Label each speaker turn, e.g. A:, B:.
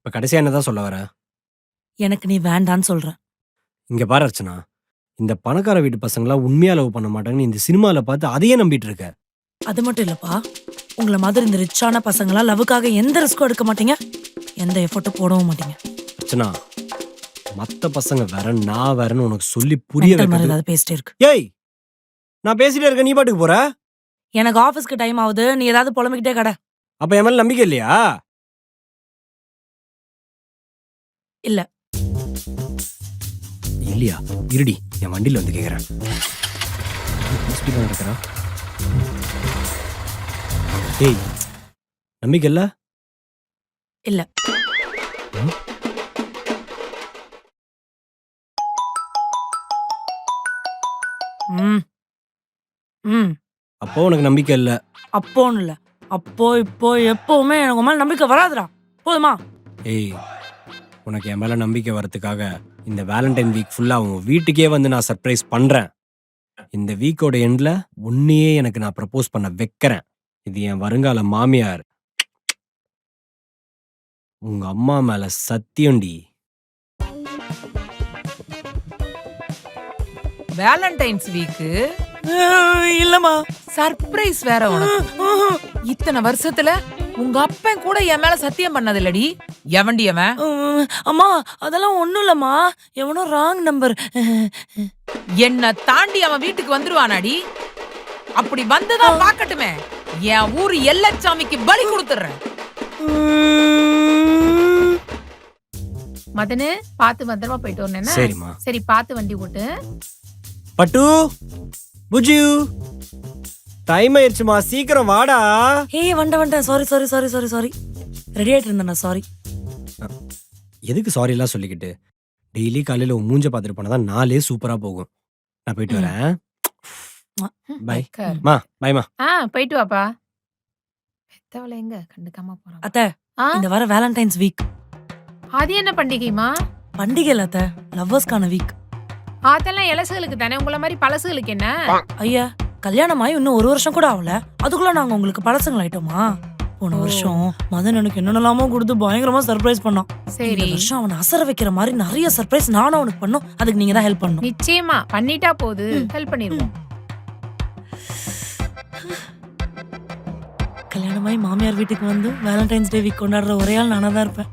A: இப்ப கடைசியா என்னதான் சொல்ல வர?
B: எனக்கு நீ வேண்டான்னு சொல்றேன்.
A: இங்க பாரு அர்ச்சனா, இந்த பணக்கார வீட்டு பசங்கலாம் உண்மையா லவ் பண்ண மாட்டாங்கன்னு இந்த சினிமால பார்த்து அதையே நம்பிட்டு இருக்க.
B: அது மட்டும் இல்லப்பா, உங்களை மாதிரி இந்த ரிச்சான பசங்களாம் லவ்வுக்காக எந்த ரிஸ்க்கும் எடுக்க மாட்டீங்க, எந்த எஃபர்ட்டும் போடவும் மாட்டீங்க.
A: அர்ச்சனா, மத்த பசங்க வேற, நான் வேறன்னு உனக்கு சொல்லி புரிய
B: மென்டல் மாதிரி
A: வைக்கிறது.
B: ஏதாவது பேசிட்டே இருக்கு.
A: ஏய், நான் பேசிட்டே இருக்க, நீ பாட்டுக்கு போற.
B: எனக்கு ஆபீஸ்க்கு டைம் ஆகுது, நீ ஏதாவது புலம்பிக்கிட்டே கடை.
A: அப்ப என் மேல நம்பிக்கை இல்லையா?
B: இல்ல.
A: இல்லையா? இருடி, என் வண்டியில வந்து கேக்குறேன். ஸ்பீடா நடக்கிறா. ஏய், நம்பிக்கை இல்ல?
B: இல்ல.
A: ம்?
B: ம். ம்.
A: அப்போ உனக்கு நம்பிக்கை இல்ல.
B: அப்போன்னு இல்ல, அப்போ இப்போ எப்பவுமே எனக்கு உன் மேல நம்பிக்கை வராதுடா. போதுமா?
A: ஏய், உனக்கு என் மேல நம்பிக்கை வரதுக்காக இந்த வேலண்டைன் வீக் ஃபுல்லா உன் வீட்டுக்கே வந்து நான் சர்ப்ரைஸ் பண்றேன். இந்த வீக்கோட எண்ட்ல உன்னையே எனக்கு நான் ப்ரப்போஸ் பண்ண வைக்கிறேன். இது என் வருங்கால மாமியார். உங்க அம்மா மேல சத்தியம்டி.
C: வேலண்டைன்ஸ் வீக்கு
B: இல்லம்மா.
C: சர்ப்ரைஸ் வேற உனக்கு. இத்தனை வருஷத்துல உங்க அப்பன் கூட என் மேல சத்தியம் பண்ணது இல்லடி. எவன்டி அவன்?
B: அம்மா, அதெல்லாம் ஒண்ணும் இல்லம்மா, எவனோ ராங் நம்பர்.
C: என்ன தாண்டி அவன் வீட்டுக்கு வந்துருவானாடி? அப்படி வந்துதான் பாக்கட்டுமே. என் ஊரு எல்லச்சாமிக்கு பலி கொடுத்துறேன்.
D: மதனு, பாத்து பத்திரமா போயிட்டு வரணும்.
A: சரிம்மா.
D: சரி, பாத்து வண்டி ஓட்டு.
A: பட்டு, புஜு, டைம் ஆயிடுச்சுமா, சீக்கிரம் வாடா.
B: ஏய், வண்ட sorry sorry sorry sorry sorry, ready ஆயிட்டு இருந்தேன். சாரி.
A: எதுக்கு சாரி எல்லாம் சொல்லிக்கிட்டு? டெய்லி காலையில உன் மூஞ்ச பார்த்துட்டு போனாதான் நாளே சூப்பரா போகும். நான் போயிட்டு வரேன். பை மா. பைமா.
D: போயிட்டு வாப்பா. பெத்தவளை எங்க கண்டுக்காம போறான்.
B: அத்தை, இந்த வாரம் வேலண்டைன்ஸ் வீக்.
D: அது என்ன பண்டிகைமா?
B: பண்டிகை இல்ல அத்தை, லவ்வர்ஸ்க்கான வீக்.
D: அதெல்லாம் இலசுகளுக்கு தானே, உங்கள மாதிரி பழசுகளுக்கு என்ன?
B: ஐயா, கல்யாணம் ஆகி இன்னும் 1 வருஷம் கூட ஆகல, அதுக்குள்ள நாங்க உங்களுக்கு பழசங்களாயிட்டோமா? போன வருஷம் மதன் எனக்கு என்னென்னலாமோ கொடுத்து பயங்கரமா சர்ப்ரைஸ் பண்ணான்.
D: சரி,
B: இந்த வருஷம் அவனை அசர வைக்கிற மாதிரி நிறைய சர்ப்ரைஸ் நானும் அவனுக்கு பண்ணோம். அதுக்கு நீங்க தான் ஹெல்ப் பண்ணணும்.
D: நிச்சயமா பண்ணிட்டா போது, ஹெல்ப் பண்ணிடுவோம்.
B: கல்யாணமாயி மாமியார் வீட்டுக்கு வந்து வேலண்டைன்ஸ் டே வீக் கொண்டாடுற ஒரே ஆள் நானா தான் இருப்பேன்.